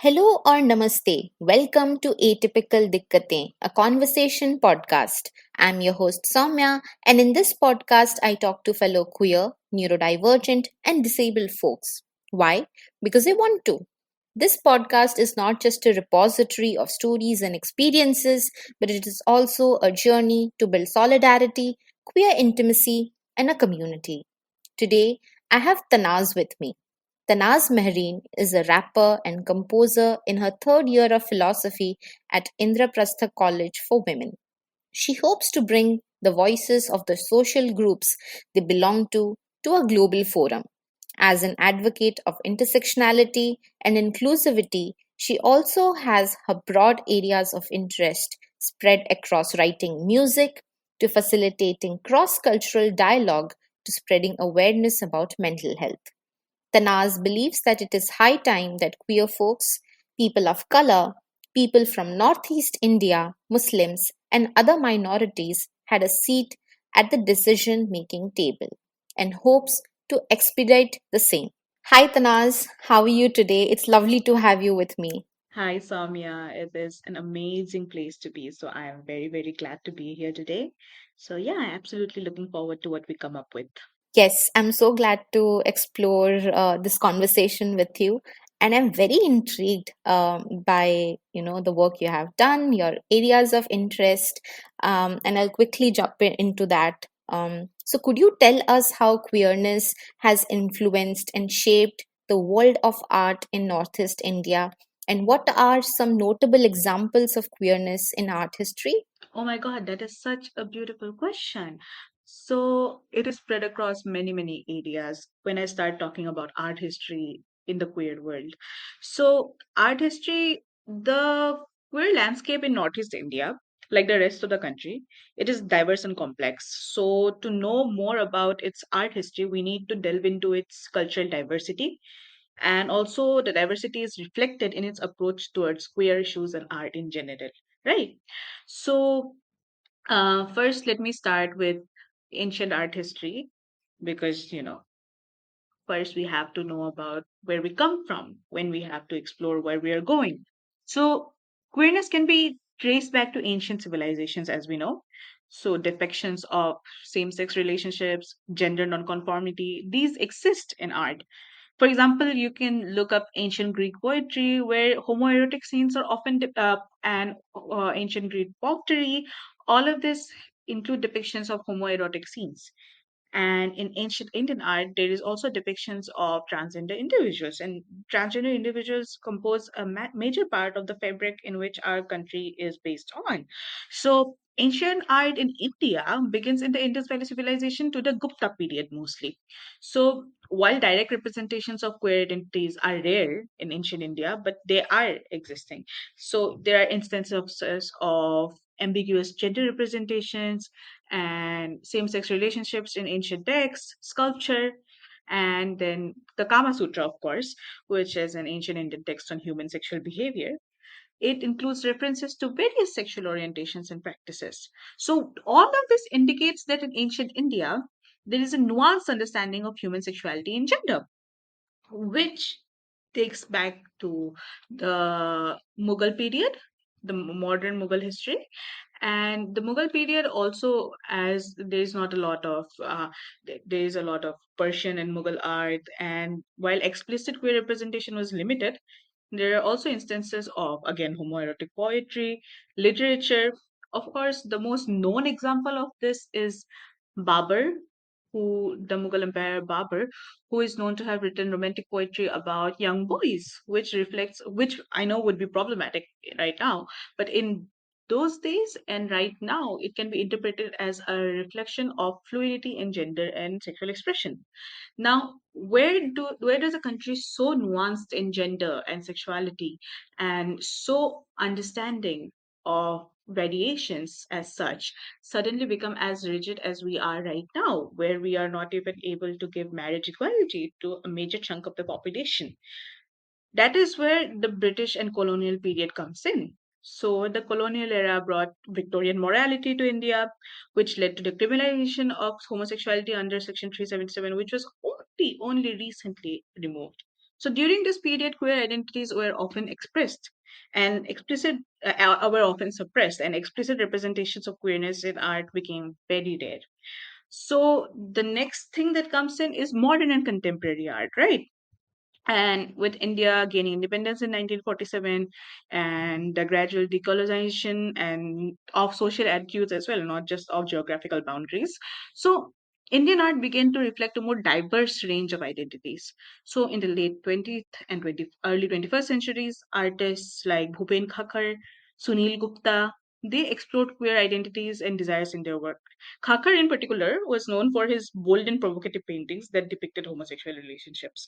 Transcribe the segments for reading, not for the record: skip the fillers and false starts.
Hello or namaste. Welcome to Atypical Dikkatein, a conversation podcast. I'm your host Soumyaa, and in this podcast, I talk to fellow queer, neurodivergent, and disabled folks. Why? Because I want to. This podcast is not just a repository of stories and experiences, but it is also a journey to build solidarity, queer intimacy, and a community. Today, I have Tannaz with me. Tannaz Mahreen is a rapper and composer in her third year of philosophy at Indraprastha College for Women. She hopes to bring the voices of the social groups they belong to a global forum. As an advocate of intersectionality and inclusivity, she also has her broad areas of interest spread across writing music, to facilitating cross cultural dialogue, to spreading awareness about mental health. Tanaz believes that it is high time that queer folks, people of color, people from Northeast India, Muslims, and other minorities had a seat at the decision making table and hopes to expedite the same. Hi Tanaz, how are you today? It's lovely to have you with me. Hi, Soumya. It is an amazing place to be. So I am very, very glad to be here today. So yeah, absolutely looking forward to what we come up with. Yes, I'm so glad to explore this conversation with you, and I'm very intrigued by the work you have done, your areas of interest, and I'll quickly jump into that. So, could you tell us how queerness has influenced and shaped the world of art in Northeast India, and what are some notable examples of queerness in art history? Oh my God, that is such a beautiful question. So it is spread across many, many areas when I start talking about art history in the queer world. So, art history, the queer landscape in Northeast India, like the rest of the country, it is diverse and complex. So, to know more about its art history, we need to delve into its cultural diversity. And also, the diversity is reflected in its approach towards queer issues and art in general, right? So, first, let me start with ancient art history because, first we have to know about where we come from when we have to explore where we are going. So, queerness can be traced back to ancient civilizations, as we know. So, depictions of same sex relationships, gender nonconformity, these exist in art. For example, you can look up ancient Greek poetry where homoerotic scenes are often and ancient Greek pottery. All of this include depictions of homoerotic scenes. And in ancient Indian art, there is also depictions of transgender individuals, and transgender individuals compose a major part of the fabric in which our country is based on. So, ancient art in India begins in the Indus Valley civilization to the Gupta period mostly. So, while direct representations of queer identities are rare in ancient India, but they are existing. So, there are instances of ambiguous gender representations and same sex relationships in ancient texts, sculpture, and then the Kama Sutra, of course, which is an ancient Indian text on human sexual behavior. It includes references to various sexual orientations and practices. So, all of this indicates that in ancient India, there is a nuanced understanding of human sexuality and gender, which takes back to the Mughal period, the modern Mughal history, and the Mughal period also, as there's not a lot of there is a lot of Persian and Mughal art, and while explicit queer representation was limited, there are also instances of, again, homoerotic poetry, literature. Of course, the most known example of this is Babur, who the Mughal Emperor Babur, who is known to have written romantic poetry about young boys, which I know would be problematic right now, but in those days and right now, it can be interpreted as a reflection of fluidity in gender and sexual expression. Now, where does a country so nuanced in gender and sexuality and so understanding of variations as such suddenly become as rigid as we are right now, where we are not even able to give marriage equality to a major chunk of the population? That is where the British and colonial period comes in. So the colonial era brought Victorian morality to India, which led to the criminalization of homosexuality under Section 377, which was only recently removed. So during this period, queer identities were often expressed and were often suppressed, and explicit representations of queerness in art became very rare. So the next thing that comes in is modern and contemporary art, right? And with India gaining independence in 1947 and the gradual decolonization and of social attitudes as well, not just of geographical boundaries. So Indian art began to reflect a more diverse range of identities. So in the late 20th and early 21st centuries, artists like Bhupen Khakar, Sunil Gupta, they explored queer identities and desires in their work. Khakar, in particular, was known for his bold and provocative paintings that depicted homosexual relationships.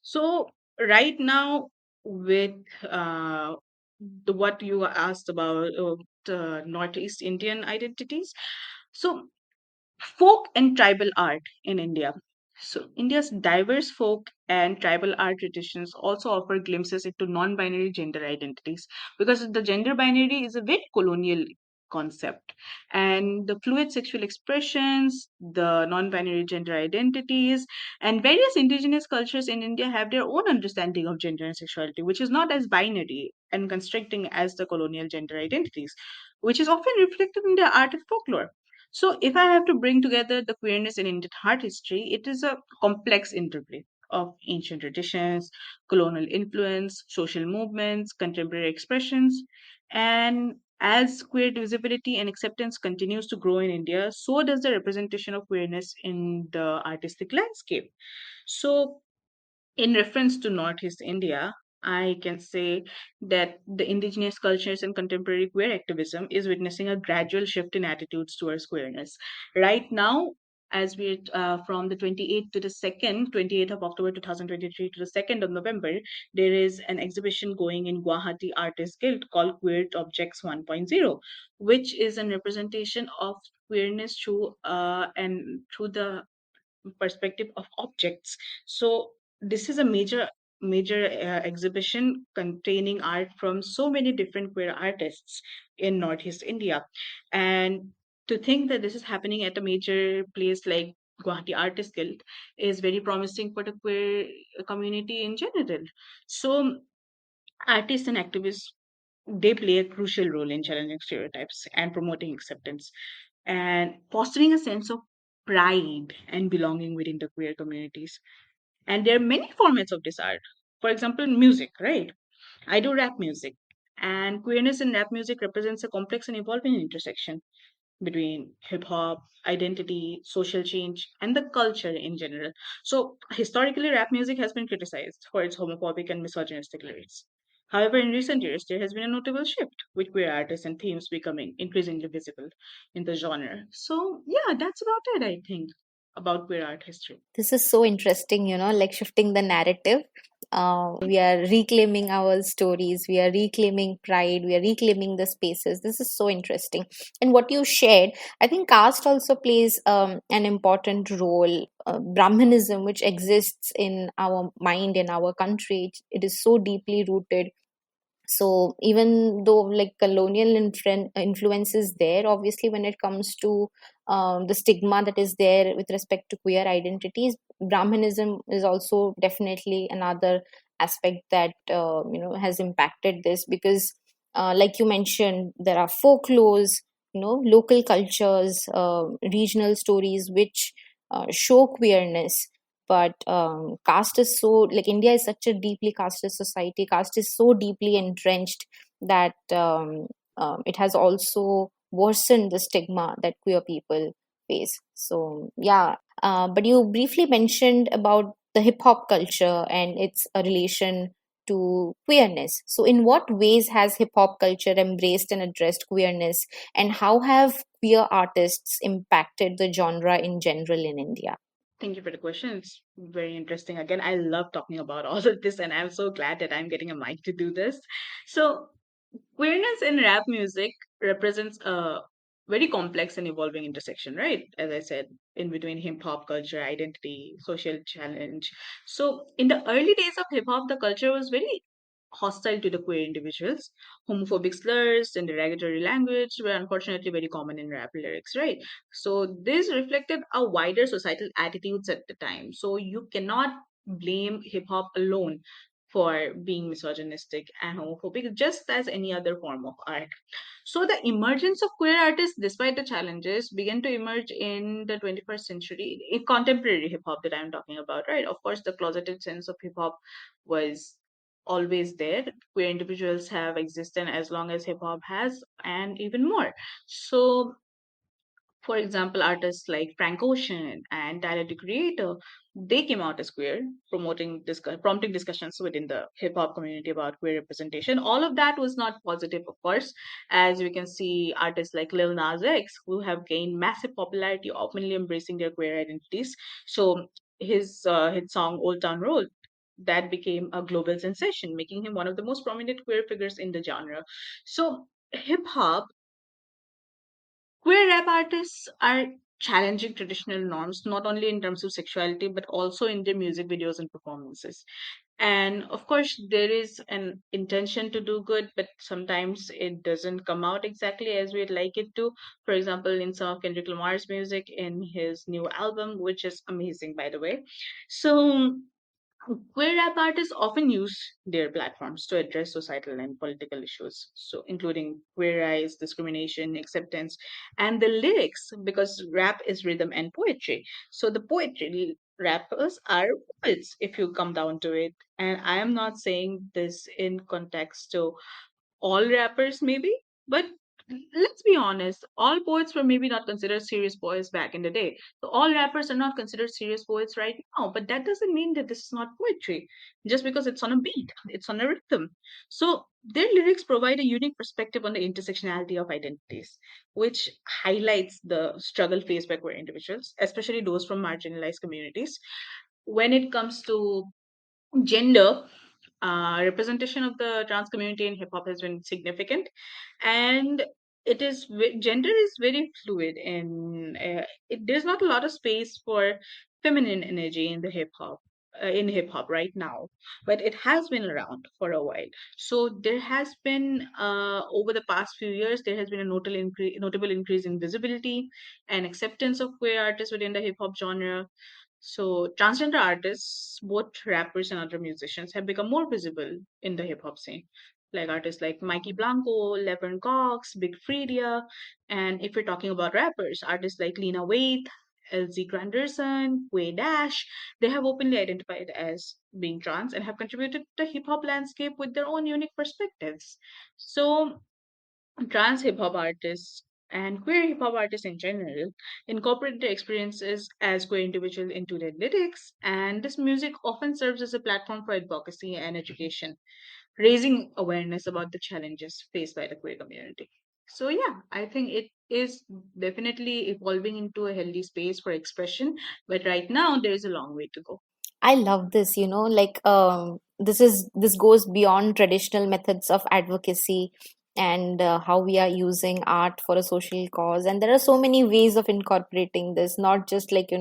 So right now, with what you asked about the Northeast Indian identities, so folk and tribal art in India. So India's diverse folk and tribal art traditions also offer glimpses into non-binary gender identities, because the gender binary is a very colonial concept, and the fluid sexual expressions, the non-binary gender identities, and various indigenous cultures in India have their own understanding of gender and sexuality, which is not as binary and constricting as the colonial gender identities, which is often reflected in their art and folklore. So, if I have to bring together the queerness in Indian art history, it is a complex interplay of ancient traditions, colonial influence, social movements, contemporary expressions. And as queer visibility and acceptance continues to grow in India, so does the representation of queerness in the artistic landscape. So, in reference to Northeast India, I can say that the indigenous cultures and contemporary queer activism is witnessing a gradual shift in attitudes towards queerness. Right now, as we from the 28th to the 2nd, 28th of October 2023 to the 2nd of November, there is an exhibition going in Guwahati Artists Guild called Queer Objects 1.0, which is a representation of queerness through the perspective of objects. So this is a major exhibition containing art from so many different queer artists in Northeast India. And to think that this is happening at a major place like Guwahati Artist Guild is very promising for the queer community in general. So artists and activists, they play a crucial role in challenging stereotypes and promoting acceptance and fostering a sense of pride and belonging within the queer communities. And there are many formats of this art. For example, music, right? I do rap music. And queerness in rap music represents a complex and evolving intersection between hip hop, identity, social change, and the culture in general. So, historically, rap music has been criticized for its homophobic and misogynistic lyrics. However, in recent years, there has been a notable shift, with queer artists and themes becoming increasingly visible in the genre. So, yeah, that's about it, I think, about queer art history. This is so interesting, like shifting the narrative. We are reclaiming our stories, we are reclaiming pride, we are reclaiming the spaces. This is so interesting. And what you shared, I think caste also plays an important role. Brahmanism, which exists in our mind, in our country, it is so deeply rooted. So even though like colonial influence is there, obviously when it comes to the stigma that is there with respect to queer identities, Brahmanism is also definitely another aspect that has impacted this, because like you mentioned, there are folklores, local cultures, regional stories which show queerness. But caste is so, like, India is such a deeply casteist society. Caste is so deeply entrenched that it has also worsened the stigma that queer people face. So yeah, but you briefly mentioned about the hip hop culture and its relation to queerness. So in what ways has hip hop culture embraced and addressed queerness, and how have queer artists impacted the genre in general in India? Thank you for the question. It's very interesting. Again, I love talking about all of this, and I'm so glad that I'm getting a mic to do this. So, queerness in rap music represents a very complex and evolving intersection, right? As I said, in between hip hop culture, identity, social challenge. So, in the early days of hip hop, the culture was very hostile to the queer individuals. Homophobic slurs and derogatory language were unfortunately very common in rap lyrics, right? So, this reflected a wider societal attitudes at the time. So, you cannot blame hip hop alone for being misogynistic and homophobic, just as any other form of art. So the emergence of queer artists, despite the challenges, began to emerge in the 21st century, in contemporary hip hop that I'm talking about, right? Of course, the closeted sense of hip hop was always there. Queer individuals have existed as long as hip hop has, and even more. So for example, artists like Frank Ocean and Tyler the Creator, they came out as queer, prompting discussions within the hip hop community about queer representation. All of that was not positive, of course, as we can see artists like Lil Nas X, who have gained massive popularity, openly embracing their queer identities. So his hit song "Old Town Road" that became a global sensation, making him one of the most prominent queer figures in the genre. So hip hop Queer rap artists are challenging traditional norms, not only in terms of sexuality, but also in their music videos and performances. And of course, there is an intention to do good, but sometimes it doesn't come out exactly as we'd like it to. For example, in some of Kendrick Lamar's music in his new album, which is amazing, by the way. So, queer rap artists often use their platforms to address societal and political issues, so including queer rights, discrimination, acceptance, and the lyrics, because rap is rhythm and poetry. So the poetry rappers are poets, if you come down to it. And I am not saying this in context to all rappers maybe, but let's be honest, all poets were maybe not considered serious poets back in the day. So all rappers are not considered serious poets right now, but that doesn't mean that this is not poetry just because it's on a beat, it's on a rhythm. So their lyrics provide a unique perspective on the intersectionality of identities, which highlights the struggle faced by queer individuals, especially those from marginalized communities. When it comes to gender, representation of the trans community in hip hop has been significant, and gender is very fluid. There's not a lot of space for feminine energy in the hip hop right now, but it has been around for a while. So there has been over the past few years there has been a notable increase in visibility and acceptance of queer artists within the hip hop genre. So, transgender artists, both rappers and other musicians, have become more visible in the hip hop scene. Like artists like Mikey Blanco, Laverne Cox, Big Freedia, and if we're talking about rappers, artists like Lena Waithe, LZ Granderson, Way Dash, they have openly identified as being trans and have contributed to the hip hop landscape with their own unique perspectives. So, trans hip hop artists and queer hip hop artists in general incorporate their experiences as queer individuals into their lyrics, and this music often serves as a platform for advocacy and education, raising awareness about the challenges faced by the queer community. So, yeah, I think it is definitely evolving into a healthy space for expression, but right now there is a long way to go. I love this, like this goes beyond traditional methods of advocacy and how we are using art for a social cause. And there are so many ways of incorporating this, not just like,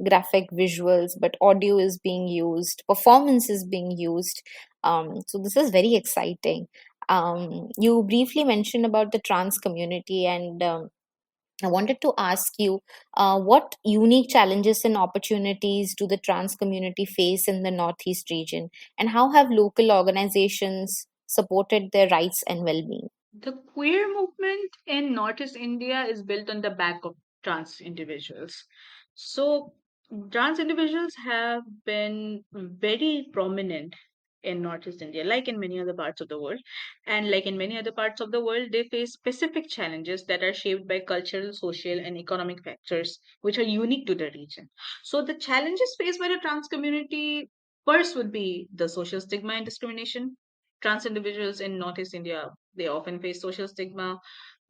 graphic visuals, but audio is being used, performance is being used. So this is very exciting. You briefly mentioned about the trans community, and I wanted to ask you, what unique challenges and opportunities do the trans community face in the Northeast region, and how have local organizations supported their rights and well being? The queer movement in Northeast India is built on the back of trans individuals. So, trans individuals have been very prominent in Northeast India, like in many other parts of the world. And like in many other parts of the world, they face specific challenges that are shaped by cultural, social, and economic factors which are unique to the region. So, the challenges faced by the trans community first would be the social stigma and discrimination. Trans individuals in Northeast India, they often face social stigma,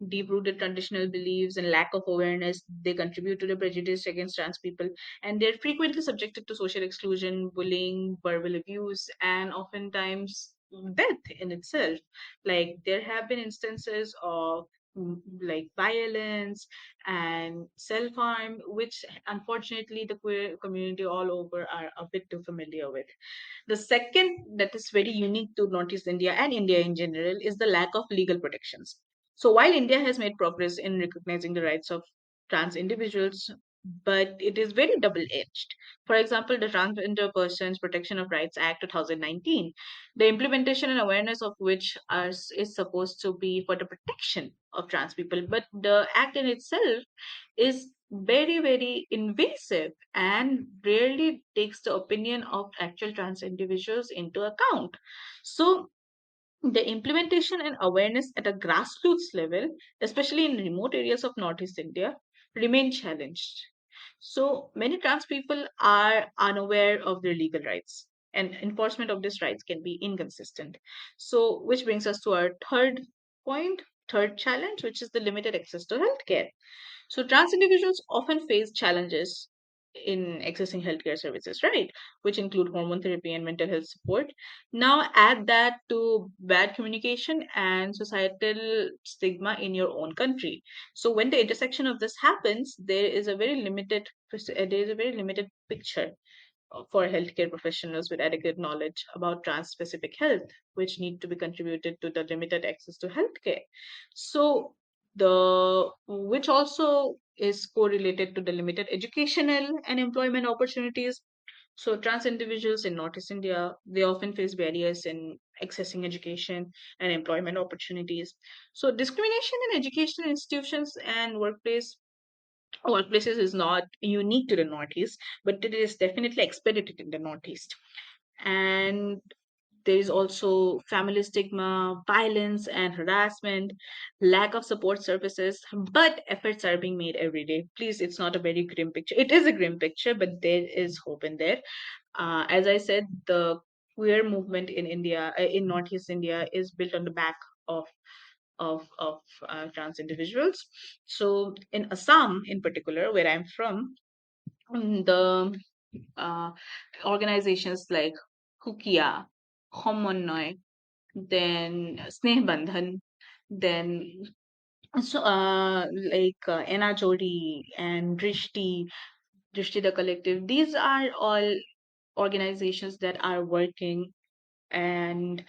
deep rooted traditional beliefs, and lack of awareness. They contribute to the prejudice against trans people, and they're frequently subjected to social exclusion, bullying, verbal abuse, and oftentimes death in itself. Like, there have been instances of like violence and self harm, which unfortunately the queer community all over are a bit too familiar with. The second that is very unique to Northeast India and India in general is the lack of legal protections. So while India has made progress in recognizing the rights of trans individuals, but it is very double-edged. For example, the Transgender Persons Protection of Rights Act 2019, the implementation and awareness of which is supposed to be for the protection of trans people, but the act in itself is very, very invasive and rarely takes the opinion of actual trans individuals into account. So, the implementation and awareness at a grassroots level, especially in remote areas of Northeast India, remain challenged. So many trans people are unaware of their legal rights, and enforcement of these rights can be inconsistent. So, which brings us to our third point, third challenge, which is the limited access to healthcare. So trans individuals often face challenges in accessing healthcare services, right? Which include hormone therapy and mental health support. Now add that to bad communication and societal stigma in your own country. So when the intersection of this happens, there is a very limited picture for healthcare professionals with adequate knowledge about trans-specific health, which need to be contributed to the limited access to healthcare. So the which also is correlated to the limited educational and employment opportunities. So trans individuals in Northeast India, they often face barriers in accessing education and employment opportunities. So discrimination in educational institutions and workplaces is not unique to the Northeast, but it is definitely expedited in the Northeast. And there is also family stigma, violence and harassment, lack of support services, but efforts are being made every day. Please, it's not a very grim picture. It is a grim picture, but there is hope in there. As I said, the queer movement in India, in Northeast India, is built on the back of trans individuals. So in Assam, in particular, where I'm from, the uh, organizations like Hukia, Homonoi, then Sneh Bandhan, then Ena Jodi and Drishti the Collective. These are all organizations that are working and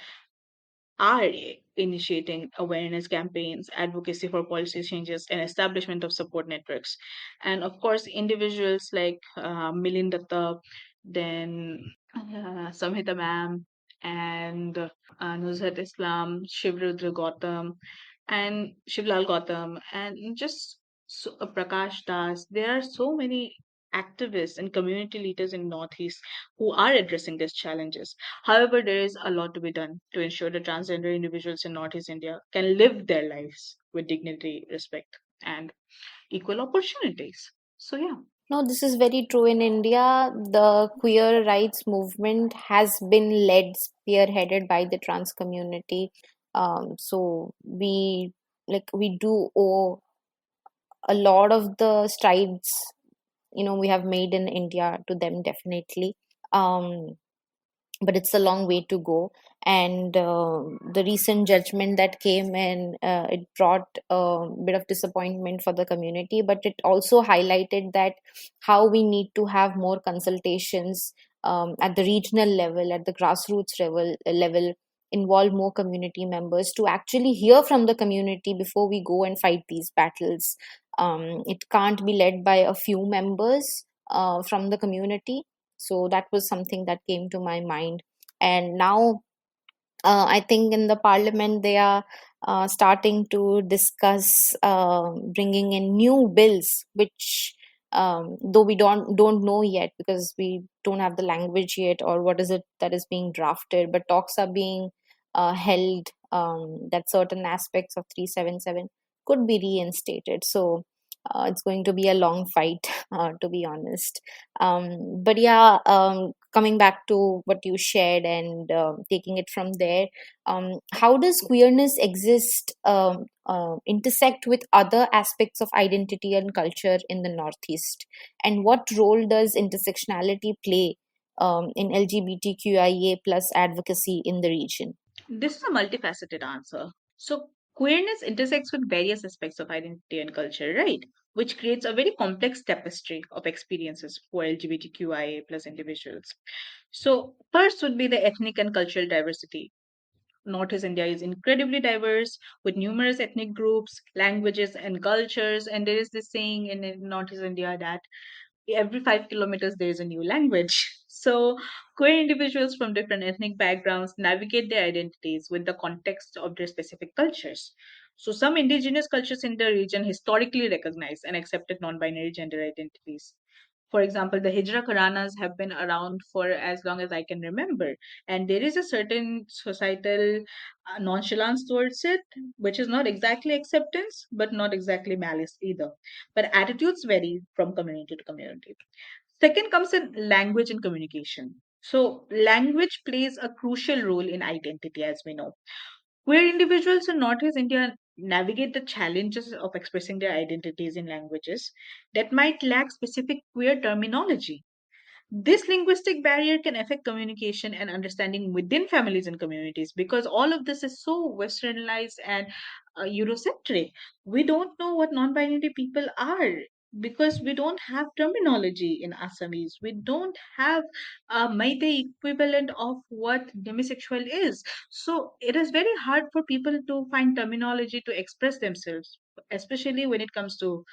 are initiating awareness campaigns, advocacy for policy changes, and establishment of support networks. And of course, individuals like Milind Datta, then Samhita Ma'am, and Nuzhat Islam, Shivrudra Gautam, and Shivlal Gautam, and Prakash Das. There are so many activists and community leaders in Northeast who are addressing these challenges. However, there is a lot to be done to ensure that transgender individuals in Northeast India can live their lives with dignity, respect, and equal opportunities. So, yeah. No, this is very true. In India, the queer rights movement has been led, spearheaded by the trans community. So we do owe a lot of the strides, we have made in India to them, definitely. Um, but it's a long way to go. And the recent judgment that came in, it brought a bit of disappointment for the community, but it also highlighted that how we need to have more consultations at the regional level, at the grassroots level, involve more community members to actually hear from the community before we go and fight these battles. It can't be led by a few members from the community. So that was something that came to my mind. And now I think in the parliament they are starting to discuss bringing in new bills, which though we don't know yet because we don't have the language yet, or what is it that is being drafted, but talks are being held that certain aspects of 377 could be reinstated. So it's going to be a long fight, to be honest. But yeah, coming back to what you shared and taking it from there, how does queerness exist, intersect with other aspects of identity and culture in the Northeast? And what role does intersectionality play in LGBTQIA plus advocacy in the region? This is a multifaceted answer. So, queerness intersects with various aspects of identity and culture, right? Which creates a very complex tapestry of experiences for LGBTQIA plus individuals. So, first would be the ethnic and cultural diversity. Northeast India is incredibly diverse with numerous ethnic groups, languages, and cultures. And there is this saying in Northeast India that every 5 kilometers there is a new language. So queer individuals from different ethnic backgrounds navigate their identities with the context of their specific cultures. So some indigenous cultures in the region historically recognize and accepted non-binary gender identities. For example, the Hijra Qaranas have been around for as long as I can remember, and there is a certain societal nonchalance towards it, which is not exactly acceptance, but not exactly malice either. But attitudes vary from community to community. Second comes in language and communication. So, language plays a crucial role in identity, as we know. Where individuals in Northeast India navigate the challenges of expressing their identities in languages that might lack specific queer terminology. This linguistic barrier can affect communication and understanding within families and communities because all of this is so westernized and Eurocentric. We don't know what non binary people are because we don't have terminology in Assamese. We don't have a Meitei equivalent of what demisexual is. So it is very hard for people to find terminology to express themselves, especially when it comes to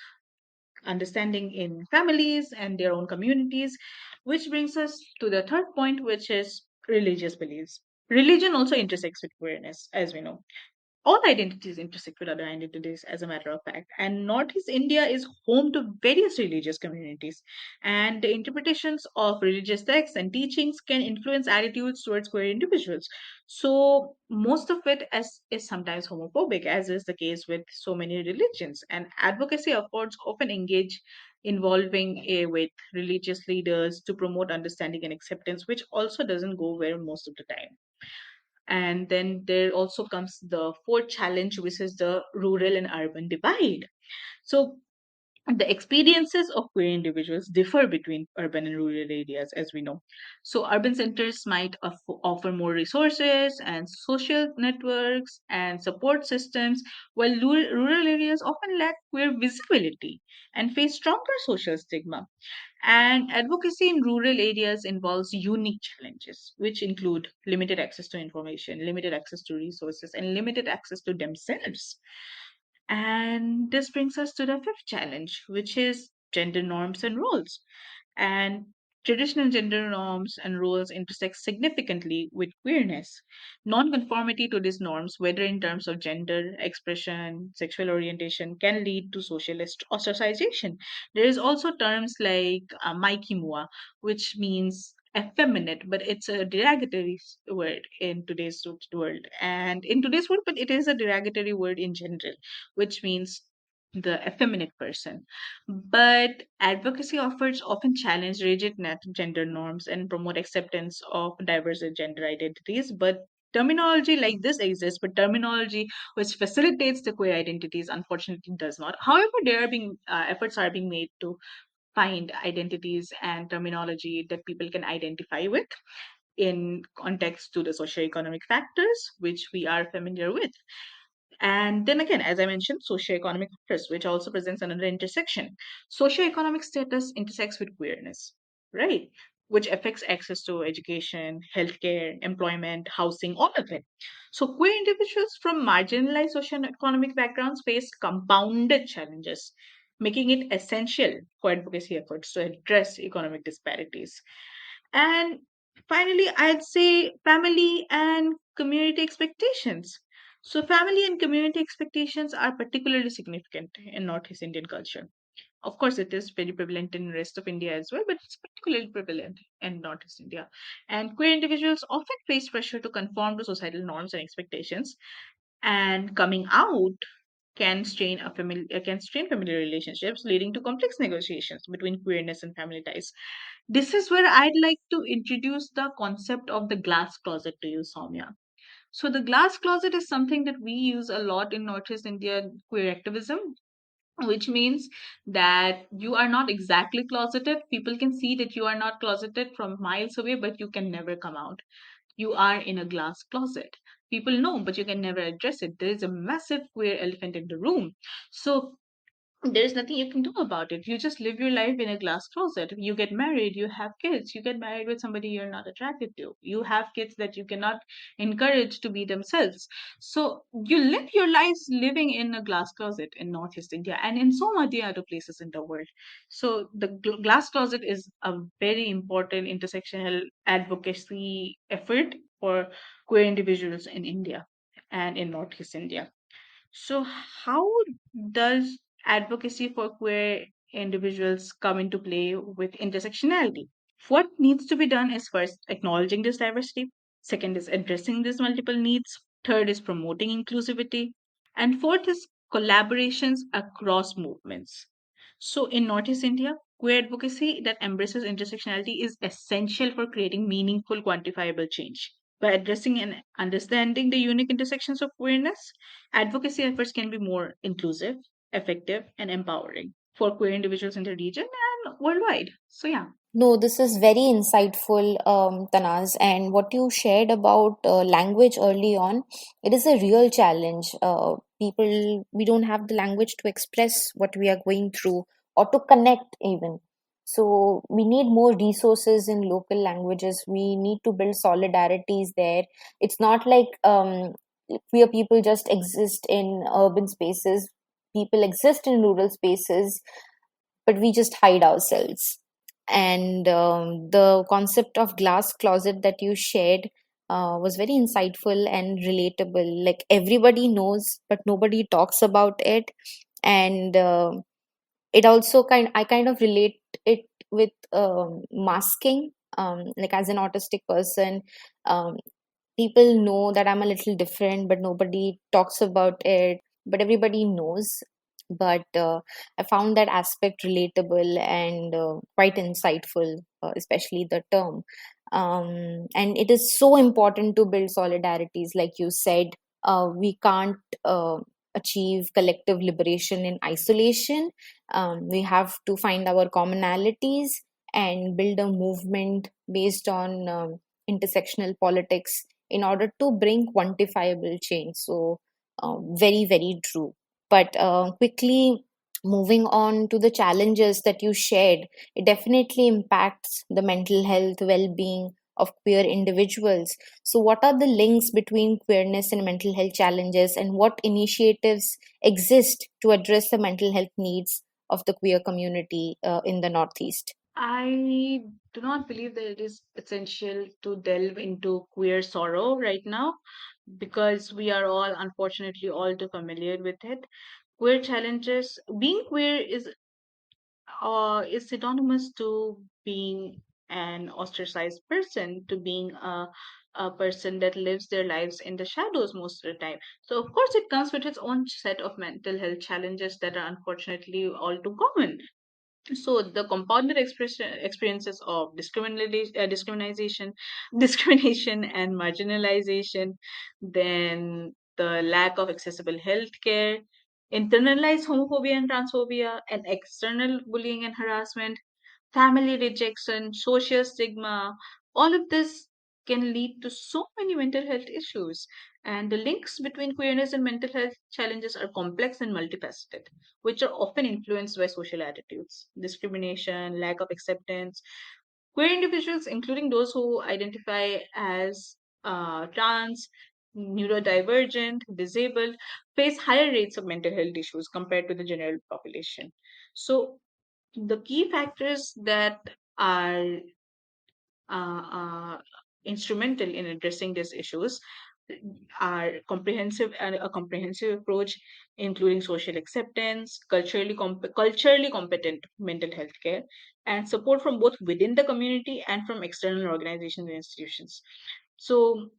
understanding in families and their own communities, which brings us to the third point, which is religious beliefs. Religion also intersects with queerness, as we know. All identities intersect with other identities, as a matter of fact. And Northeast India is home to various religious communities. And the interpretations of religious texts and teachings can influence attitudes towards queer individuals. So, most of it is sometimes homophobic, as is the case with so many religions. And advocacy efforts often engage involving with religious leaders to promote understanding and acceptance, which also doesn't go well most of the time. And then there also comes the fourth challenge, which is the rural and urban divide. So the experiences of queer individuals differ between urban and rural areas, as we know. So urban centers might offer more resources and social networks and support systems, while rural areas often lack queer visibility and face stronger social stigma. And advocacy in rural areas involves unique challenges, which include limited access to information, limited access to resources, and limited access to themselves. And this brings us to the fifth challenge, which is gender norms and roles. And traditional gender norms and roles intersect significantly with queerness. Non-conformity to these norms, whether in terms of gender, expression, sexual orientation, can lead to social ostracization. There is also terms like maikimua, which means effeminate, but it's a derogatory word in today's world. And in today's world, but it is a derogatory word in general, which means the effeminate person. But advocacy efforts often challenge rigid gender norms and promote acceptance of diverse gender identities. But terminology like this exists, but terminology which facilitates the queer identities unfortunately does not. However, there are being efforts are being made to find identities and terminology that people can identify with in context to the socioeconomic factors which we are familiar with. And then again, as I mentioned, socioeconomic factors, which also presents another intersection. Socioeconomic status intersects with queerness, right? Which affects access to education, healthcare, employment, housing, all of it. So, queer individuals from marginalized socioeconomic backgrounds face compounded challenges, making it essential for advocacy efforts to address economic disparities. And finally, I'd say family and community expectations. So, family and community expectations are particularly significant in Northeast Indian culture. Of course, it is very prevalent in the rest of India as well, but it's particularly prevalent in Northeast India. And queer individuals often face pressure to conform to societal norms and expectations, and coming out can strain familiar relationships, leading to complex negotiations between queerness and family ties. This is where I'd like to introduce the concept of the glass closet to you, Soumya. So the glass closet is something that we use a lot in Northeast India queer activism, which means that you are not exactly closeted. People can see that you are not closeted from miles away, but you can never come out. You are in a glass closet. People know, but you can never address it. There is a massive queer elephant in the room. So there's nothing you can do about it. You just live your life in a glass closet. You get married, you have kids, you get married with somebody you're not attracted to. You have kids that you cannot encourage to be themselves. So you live your lives living in a glass closet in Northeast India and in so many other places in the world. So the glass closet is a very important intersectional advocacy effort for queer individuals in India and in Northeast India. So, how does advocacy for queer individuals come into play with intersectionality? What needs to be done is first acknowledging this diversity, second is addressing these multiple needs, third is promoting inclusivity, and fourth is collaborations across movements. So, in Northeast India, queer advocacy that embraces intersectionality is essential for creating meaningful, quantifiable change. By addressing and understanding the unique intersections of queerness, advocacy efforts can be more inclusive, effective, and empowering for queer individuals in the region and worldwide. So, yeah. No, this is very insightful, Tanaz. And what you shared about language early on, it is a real challenge. We don't have the language to express what we are going through or to connect even. So we need more resources in local languages. We need to build solidarities there. It's not like queer people just exist in urban spaces. People exist in rural spaces, but we just hide ourselves. And the concept of glass closet that you shared was very insightful and relatable. Like everybody knows, but nobody talks about it. And it also I kind of relate it with masking. Like as an autistic person, um, people know that I'm a little different, but nobody talks about it. But everybody knows. But I found that aspect relatable and quite insightful, especially the term. And it is so important to build solidarities, like you said. We can't achieve collective liberation in isolation. We have to find our commonalities and build a movement based on intersectional politics in order to bring quantifiable change. So, very, very true. But quickly moving on to the challenges that you shared, it definitely impacts the mental health well being of queer individuals. So, what are the links between queerness and mental health challenges, and what initiatives exist to address the mental health needs of the queer community in the Northeast? I do not believe that it is essential to delve into queer sorrow right now because we are all, unfortunately, all too familiar with it. Queer challenges, being queer is synonymous to being an ostracized person, to being a person that lives their lives in the shadows most of the time. So, of course, it comes with its own set of mental health challenges that are unfortunately all too common. So the compounded experiences of discrimination, discrimination and marginalization, then the lack of accessible healthcare, internalized homophobia and transphobia, and external bullying and harassment, family rejection, social stigma, all of this can lead to so many mental health issues. And the links between queerness and mental health challenges are complex and multifaceted, which are often influenced by social attitudes, discrimination, lack of acceptance. Queer individuals, including those who identify as trans, neurodivergent, disabled, face higher rates of mental health issues compared to the general population. So, the key factors that are instrumental in addressing these issues are comprehensive and a comprehensive approach including social acceptance, culturally competent mental health care, and support from both within the community and from external organizations and institutions. So,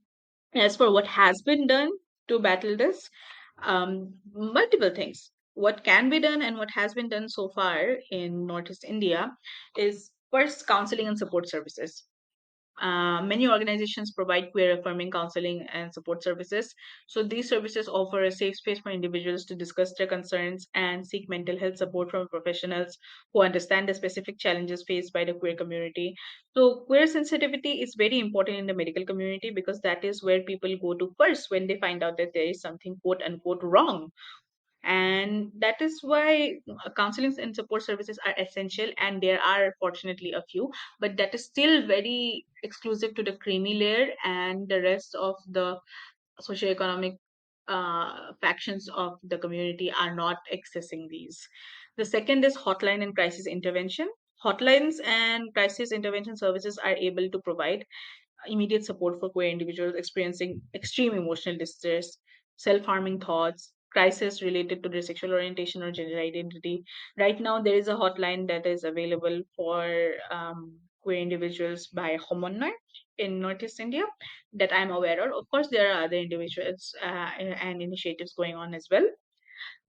as for what has been done to battle this, multiple things. What can be done and what has been done so far in Northeast India is first counseling and support services. Many organizations provide queer affirming counseling and support services. So, these services offer a safe space for individuals to discuss their concerns and seek mental health support from professionals who understand the specific challenges faced by the queer community. So, queer sensitivity is very important in the medical community because that is where people go to first when they find out that there is something quote unquote wrong. And that is why counseling and support services are essential, and there are fortunately a few, but that is still very exclusive to the creamy layer, and the rest of the socioeconomic factions of the community are not accessing these. The second is hotline and crisis intervention. Hotlines and crisis intervention services are able to provide immediate support for queer individuals experiencing extreme emotional distress, self harming thoughts, crisis related to their sexual orientation or gender identity. Right now, there is a hotline that is available for queer individuals by Homonai in Northeast India that I'm aware of. Of course, there are other individuals and initiatives going on as well.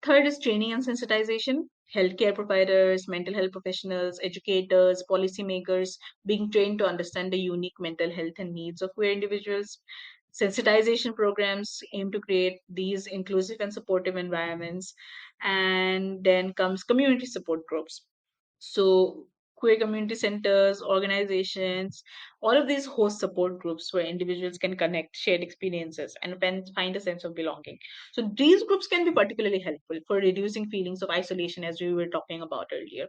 Third is training and sensitization. Healthcare providers, mental health professionals, educators, policymakers being trained to understand the unique mental health and needs of queer individuals. Sensitization programs aim to create these inclusive and supportive environments. And then comes community support groups. So, queer community centers, organizations, all of these host support groups where individuals can connect, share experiences, and find a sense of belonging. So, these groups can be particularly helpful for reducing feelings of isolation, as we were talking about earlier.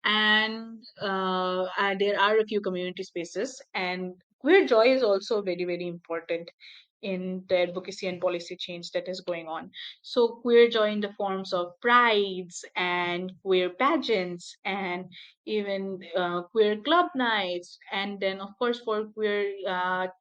And there are a few community spaces, and queer joy is also very, very important in the advocacy and policy change that is going on. So queer joy in the forms of prides and queer pageants and even queer club nights, and then of course for queer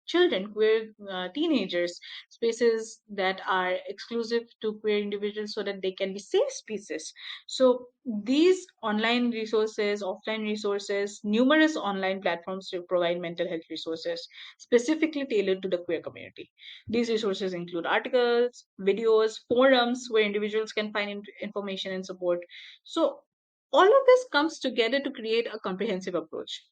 children, queer teenagers, spaces that are exclusive to queer individuals so that they can be safe spaces. So these online resources, offline resources, numerous online platforms to provide mental health resources specifically tailored to the queer community. These resources include articles, videos, forums where individuals can find information and support. So all of this comes together to create a comprehensive approach.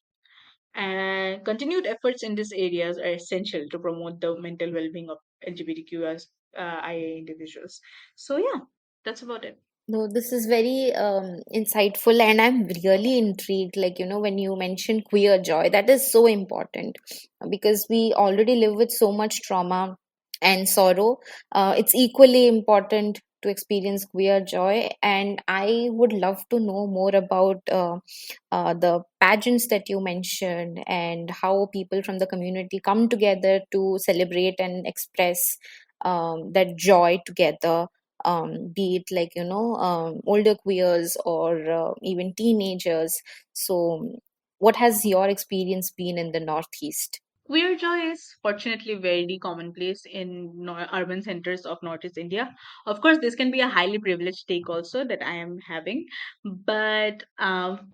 And continued efforts in these areas are essential to promote the mental well-being of LGBTQIA individuals. So yeah, that's about it. No, this is very insightful, and I'm really intrigued. Like, when you mention queer joy, that is so important because we already live with so much trauma and sorrow. It's equally important to experience queer joy, and I would love to know more about the pageants that you mentioned and how people from the community come together to celebrate and express that joy together, be it like older queers or even teenagers. So what has your experience been in the Northeast? Queer joy is fortunately very commonplace in urban centers of Northeast India. Of course, this can be a highly privileged take also that I am having, but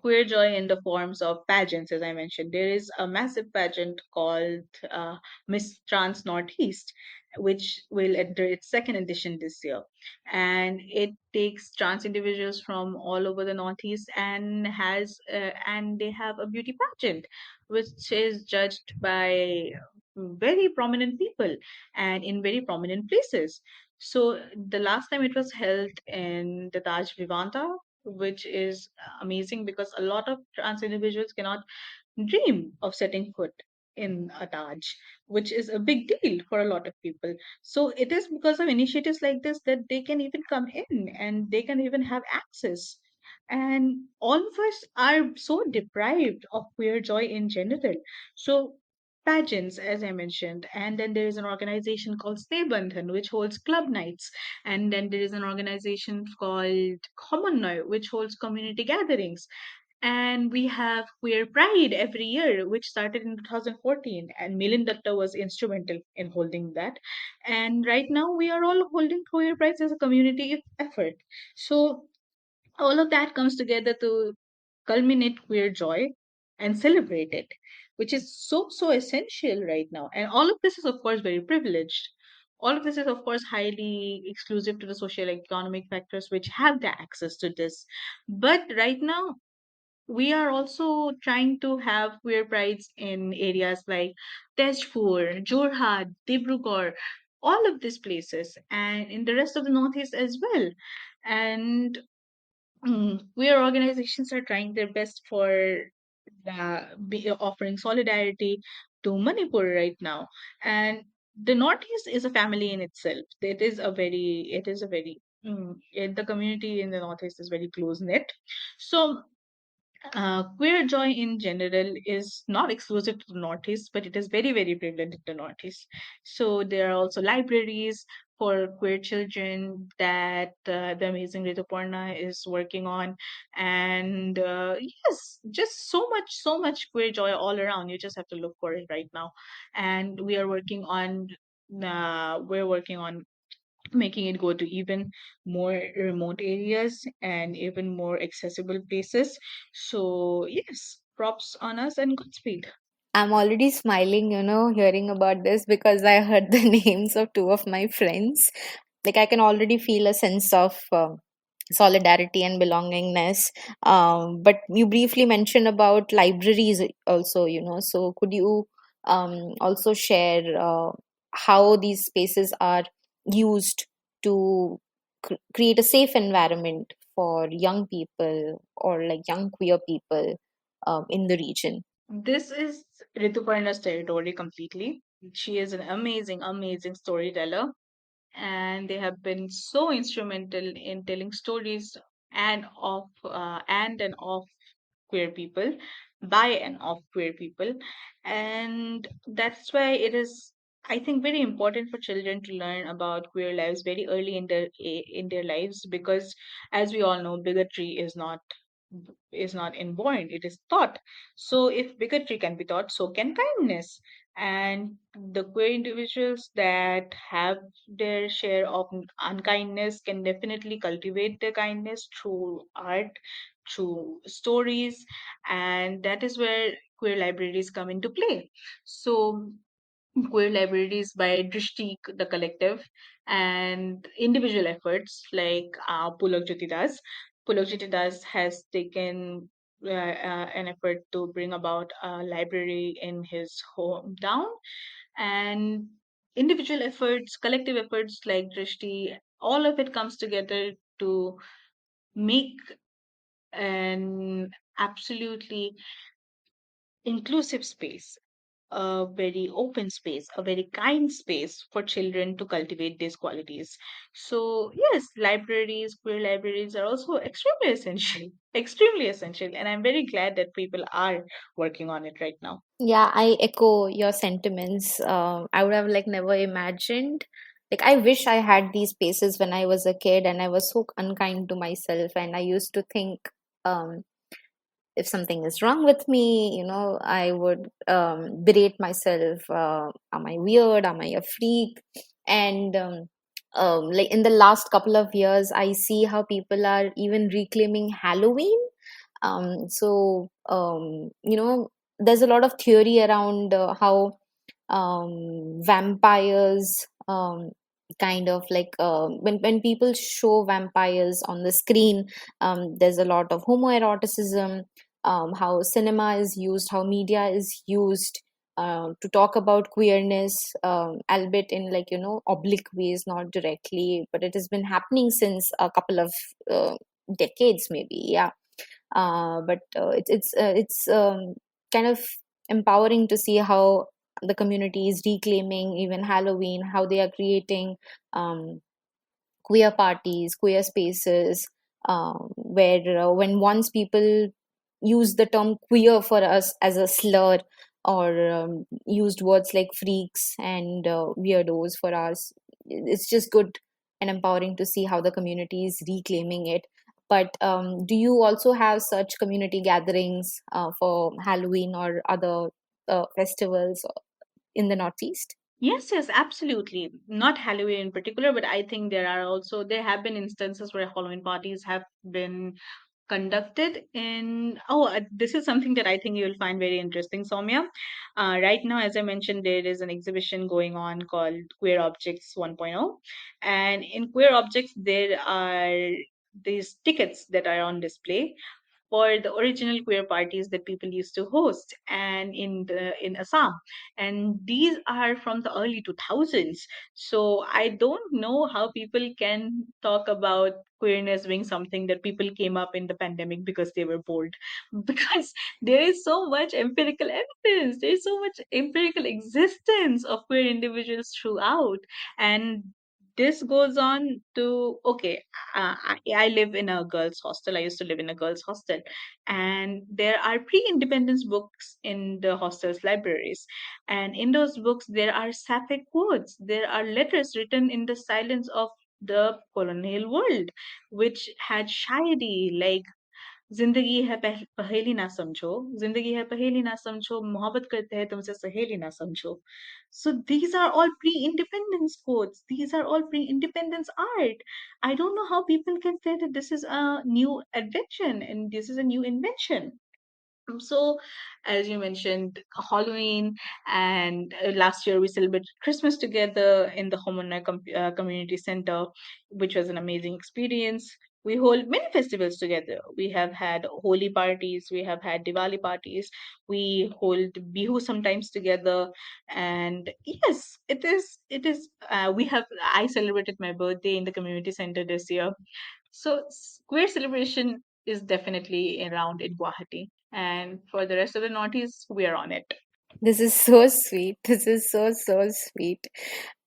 queer joy in the forms of pageants, as I mentioned, there is a massive pageant called Miss Trans Northeast, which will enter its second edition this year, and it takes trans individuals from all over the Northeast and they have a beauty pageant which is judged by very prominent people and in very prominent places. So the last time it was held in the Taj Vivanta, which is amazing because a lot of trans individuals cannot dream of setting foot in a Taj, which is a big deal for a lot of people. So it is because of initiatives like this that they can even come in and they can even have access. And all of us are so deprived of queer joy in general. So pageants, as I mentioned, and then there is an organization called Snebandhan, which holds club nights, and then there is an organization called Common Now, which holds community gatherings, and we have Queer Pride every year, which started in 2014, and Milind Datta was instrumental in holding that. And right now, we are all holding Queer Pride as a community effort. So all of that comes together to culminate queer joy and celebrate it, which is so, so essential right now. And all of this is, of course, very privileged. All of this is, of course, highly exclusive to the social economic factors which have the access to this. But right now, we are also trying to have queer prides in areas like Tezpur, Jorhat, Dibrugarh, all of these places, and in the rest of the Northeast as well. And queer organizations are trying their best for offering solidarity to Manipur right now. And the Northeast is a family in itself. It is a very The community in the Northeast is very close knit. So queer joy in general is not exclusive to the Northeast, but it is very, very prevalent in the Northeast. So there are also libraries for queer children that the amazing Rituparna is working on. And yes, just so much queer joy all around. You just have to look for it right now. And we're working on making it go to even more remote areas and even more accessible places. So, yes, props on us and Godspeed. I'm already smiling, hearing about this because I heard the names of two of my friends. Like, I can already feel a sense of solidarity and belongingness. But you briefly mentioned about libraries also, so could you also share how these spaces are used to create a safe environment for young people or like young queer people in the region? This is Rituparna's territory completely. She is an amazing, amazing storyteller, and they have been so instrumental in telling stories and of queer people, by and of queer people. And that's why it is, I think, very important for children to learn about queer lives very early in their lives, because as we all know, bigotry is not inborn, it is taught. So if bigotry can be taught, so can kindness. And the queer individuals that have their share of unkindness can definitely cultivate their kindness through art, through stories, and that is where queer libraries come into play. So queer libraries by Drishti, the collective, and individual efforts like Pulak Jyotidas. Pulak Jyotidas has taken an effort to bring about a library in his hometown, and individual efforts, collective efforts like Drishti, all of it comes together to make an absolutely inclusive space, a very open space, a very kind space for children to cultivate these qualities. So, yes, libraries, queer libraries are also extremely essential, extremely essential. And I'm very glad that people are working on it right now. Yeah, I echo your sentiments. I would have like never imagined. Like, I wish I had these spaces when I was a kid, and I was so unkind to myself. And I used to think, um, if something is wrong with me, I would berate myself. Am I weird? Am I a freak? And like in the last couple of years, I see how people are even reclaiming Halloween. There's a lot of theory around how vampires kind of like when people show vampires on the screen, there's a lot of homoeroticism, how cinema is used, how media is used to talk about queerness, albeit in like oblique ways, not directly, but it has been happening since a couple of decades maybe. Yeah. But it's kind of empowering to see how the community is reclaiming even Halloween, how they are creating queer parties, queer spaces, where when once people use the term queer for us as a slur, or used words like freaks and weirdos for us, it's just good and empowering to see how the community is reclaiming it. But do you also have such community gatherings for Halloween or other festivals in the Northeast? Yes, yes, absolutely. Not Halloween in particular, but I think there have been instances where Halloween parties have been conducted in. This is something that I think you'll find very interesting, Soumya. Right now, as I mentioned, there is an exhibition going on called Queer Objects 1.0, and in Queer Objects there are these tickets that are on display for the original queer parties that people used to host, and in Assam, and these are from the early 2000s. So I don't know how people can talk about queerness being something that people came up in the pandemic because they were bored, because there is so much empirical evidence, there's so much empirical existence of queer individuals throughout. And this goes on to, okay, I live in a girls' hostel. I used to live in a girls' hostel, and there are pre-independence books in the hostel's libraries. And in those books, there are sapphic quotes. There are letters written in the silence of the colonial world, which had Shayari like जिंदगी है पहेली ना समझो, जिंदगी है पहेली ना समझो, मोहब्बत करते हैं तुमसे सहेली ना समझो. So these are all pre-independence quotes. These are all pre-independence art. I don't know how people can say that this is a new invention and this is a new invention. So, as you mentioned, Halloween, and last year we celebrated Christmas together in the Homeowner Community Center, which was an amazing experience. We hold many festivals together. We have had Holi parties, we have had Diwali parties, we hold Bihu sometimes together, and yes, it is. It is. We have. I celebrated my birthday in the community center this year, so queer celebration is definitely around in Guwahati. And for the rest of the Northeast, we are on it. This is so sweet. This is so, so sweet.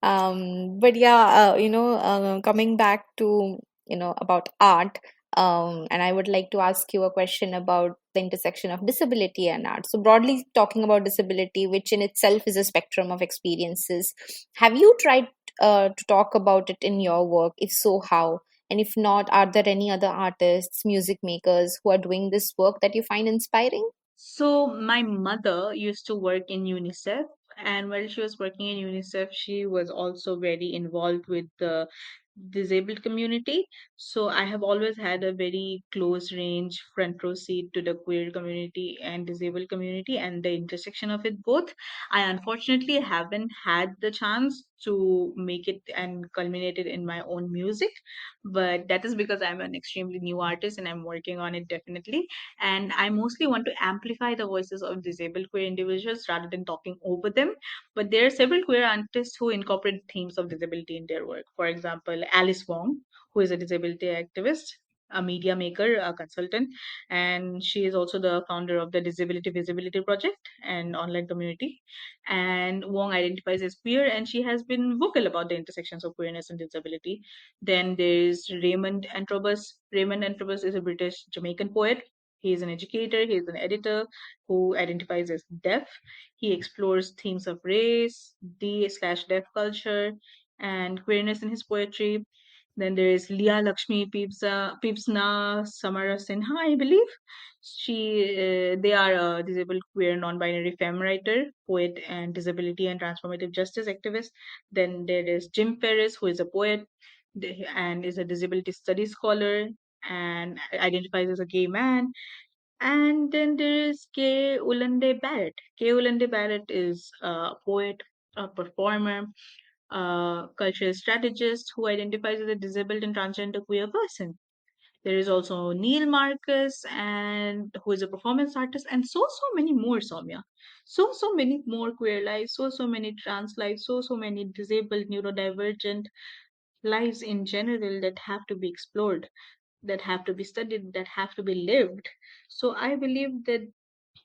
But yeah, coming back to, about art, and I would like to ask you a question about the intersection of disability and art. So, broadly talking about disability, which in itself is a spectrum of experiences, have you tried to talk about it in your work? If so, how? And if not, are there any other artists, music makers who are doing this work that you find inspiring? So my mother used to work in UNICEF, and while she was working in UNICEF, she was also very involved with the disabled community. So I have always had a very close range front row seat to the queer community and disabled community and the intersection of it both. I unfortunately haven't had the chance to make it and culminate it in my own music, but that is because I'm an extremely new artist and I'm working on it definitely. And I mostly want to amplify the voices of disabled queer individuals rather than talking over them. But there are several queer artists who incorporate themes of disability in their work. For example, Alice Wong, who is a disability activist, a media maker, a consultant, and she is also the founder of the Disability Visibility Project and online community. And Wong identifies as queer, and she has been vocal about the intersections of queerness and disability. Then there's Raymond Antrobus. Raymond Antrobus is a British Jamaican poet. He is an educator, he is an editor who identifies as deaf. He explores themes of race, D/deaf culture, and queerness in his poetry. Then there is Leah Lakshmi Peepsna Samara Sinha, I believe. They are a disabled queer non-binary femme writer, poet, and disability and transformative justice activist. Then there is Jim Ferris, who is a poet and is a disability studies scholar and identifies as a gay man. And then there is K. Ulande Barrett. K. Ulande Barrett is a poet, a performer, a cultural strategist who identifies as a disabled and transgender queer person. There is also Neil Marcus, and who is a performance artist, and so many more, Soumya. So many more queer lives, so many trans lives, so many disabled, neurodivergent lives in general that have to be explored, that have to be studied, that have to be lived. So I believe that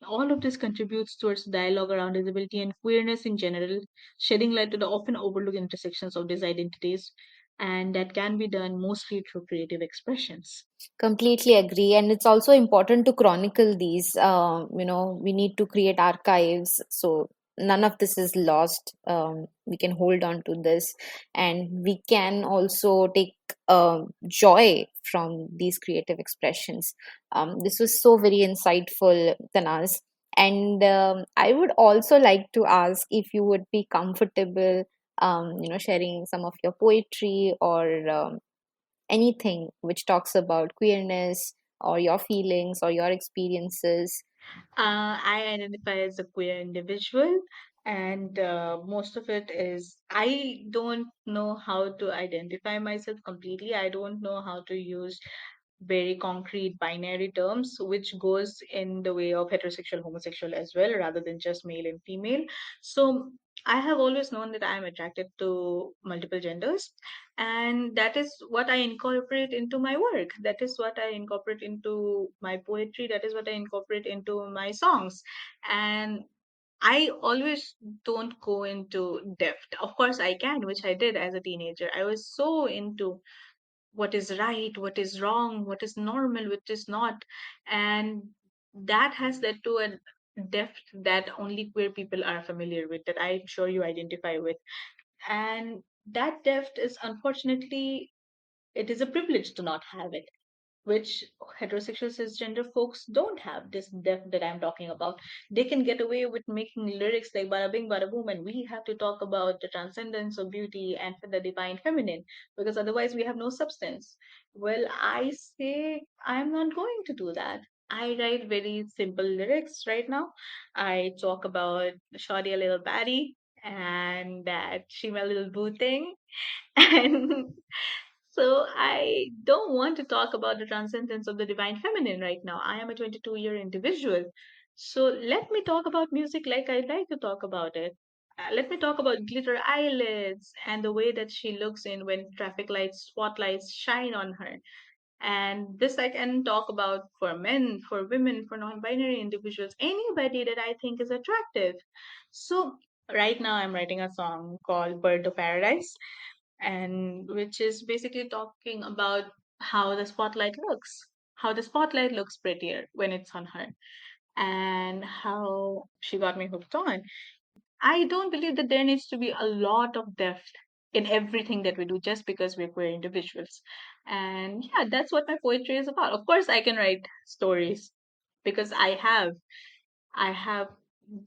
all of this contributes towards dialogue around disability and queerness in general, shedding light to the often overlooked intersections of these identities, and that can be done mostly through creative expressions. Completely agree. And it's also important to chronicle these. We need to create archives so none of this is lost. We can hold on to this, and we can also take joy from these creative expressions. This was so very insightful, Tanaz. And I would also like to ask if you would be comfortable, sharing some of your poetry or anything which talks about queerness or your feelings or your experiences. I identify as a queer individual, and most of it is I don't know how to identify myself completely. I don't know how to use very concrete binary terms, which goes in the way of heterosexual, homosexual as well, rather than just male and female. So I have always known that I am attracted to multiple genders, and that is what I incorporate into my work. That is what I incorporate into my poetry. That is what I incorporate into my songs. And I always don't go into depth. Of course, I can, which I did as a teenager. I was so into what is right, what is wrong, what is normal, what is not. And that has led to a depth that only queer people are familiar with, that I'm sure you identify with. And that depth is, unfortunately, it is a privilege to not have it, which heterosexual cisgender folks don't have this depth that I'm talking about. They can get away with making lyrics like bada bing bada boom, and we have to talk about the transcendence of beauty and the divine feminine, because otherwise we have no substance. Well, I say I'm not going to do that. I write very simple lyrics right now. I talk about Shawty a little baddie and that she my little boo thing. And so I don't want to talk about the transcendence of the divine feminine right now. I am a 22-year individual. So let me talk about music like I like to talk about it. Let me talk about glitter eyelids and the way that she looks in when traffic lights, spotlights shine on her. And this I can talk about for men, for women, for non-binary individuals, anybody that I think is attractive. So right now I'm writing a song called Bird of Paradise, and which is basically talking about how the spotlight looks prettier when it's on her, and how she got me hooked on. I don't believe that there needs to be a lot of depth in everything that we do just because we're queer individuals. And yeah, that's what my poetry is about. Of course, I can write stories because I have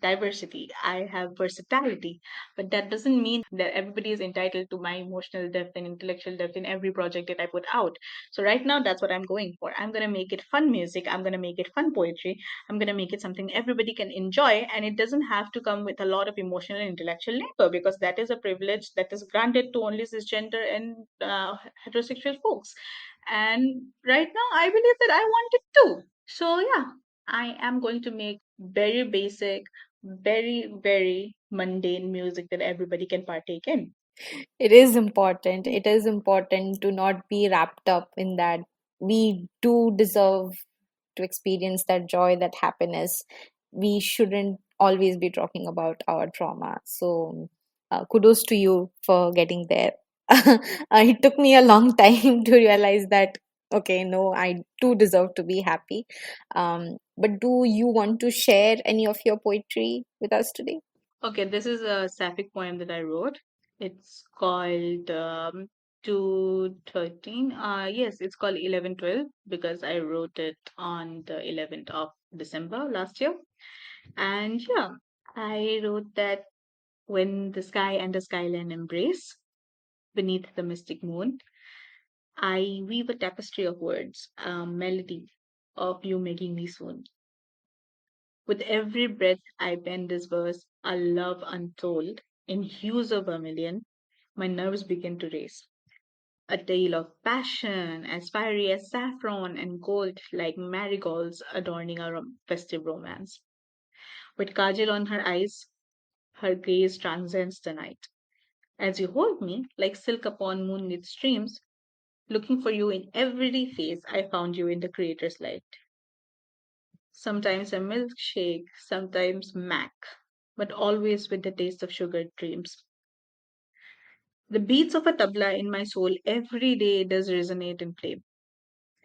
diversity, I have versatility, but that doesn't mean that everybody is entitled to my emotional depth and intellectual depth in every project that I put out. So right now, that's what I'm going for. I'm gonna make it fun music. I'm gonna make it fun poetry. I'm gonna make it something everybody can enjoy, and it doesn't have to come with a lot of emotional and intellectual labor, because that is a privilege that is granted to only cisgender and heterosexual folks. And right now, I believe that I want it too. So yeah, I am going to make very basic, very, very mundane music that everybody can partake in. It is important. It is important to not be wrapped up in that. We do deserve to experience that joy, that happiness. We shouldn't always be talking about our trauma. So, kudos to you for getting there. It took me a long time to realize that, okay, no, I do deserve to be happy. But do you want to share any of your poetry with us today? Okay, this is a sapphic poem that I wrote. It's called 213. Yes, it's called 1112 because I wrote it on the 11th of December last year. And yeah, I wrote that when the sky and the skyline embrace beneath the mystic moon, I weave a tapestry of words, a melody of you making me swoon. With every breath I pen this verse, a love untold, in hues of vermilion, my nerves begin to race. A tale of passion, as fiery as saffron and gold, like marigolds adorning a festive romance. With kajal on her eyes, her gaze transcends the night. As you hold me, like silk upon moonlit streams, looking for you in every face, I found you in the Creator's light. Sometimes a milkshake, sometimes mac, but always with the taste of sugared dreams. The beats of a tabla in my soul every day does resonate and play.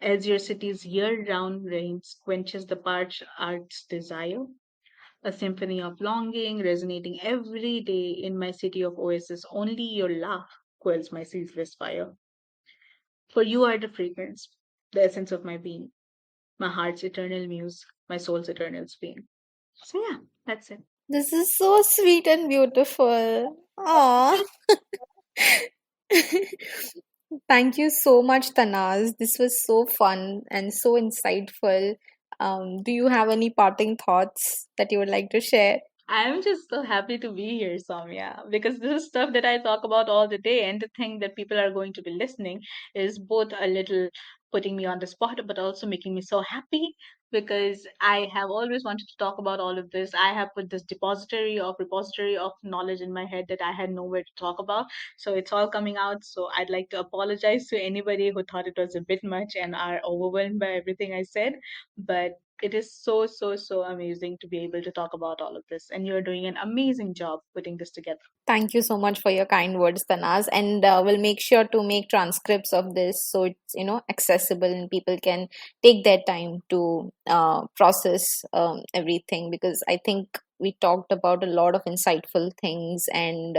As your city's year-round rains quenches the parched art's desire, a symphony of longing resonating every day in my city of oasis, only your laugh quells my ceaseless fire. For you are the fragrance, the essence of my being, my heart's eternal muse, my soul's eternal spring. So yeah, that's it. This is so sweet and beautiful. Aww. Thank you so much, Tanaz. This was so fun and so insightful. Do you have any parting thoughts that you would like to share? I'm just so happy to be here, Soumya, because this is stuff that I talk about all the day, and to think that people are going to be listening is both a little putting me on the spot, but also making me so happy because I have always wanted to talk about all of this. I have put this repository of knowledge in my head that I had nowhere to talk about. So it's all coming out. So I'd like to apologize to anybody who thought it was a bit much and are overwhelmed by everything I said. But It is so, so, so amazing to be able to talk about all of this. And you're doing an amazing job putting this together. Thank you so much for your kind words, Tanaz. And we'll make sure to make transcripts of this so it's accessible and people can take their time to process everything, because I think we talked about a lot of insightful things, and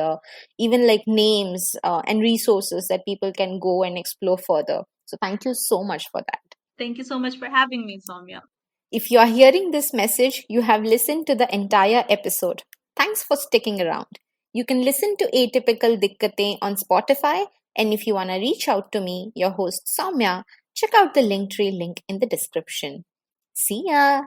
even like names and resources that people can go and explore further. So thank you so much for that. Thank you so much for having me, Soumya. If you are hearing this message, you have listened to the entire episode. Thanks for sticking around. You can listen to Atypical Dikkatein on Spotify, and if you want to reach out to me, your host Soumya, check out the Linktree link in the description. See ya!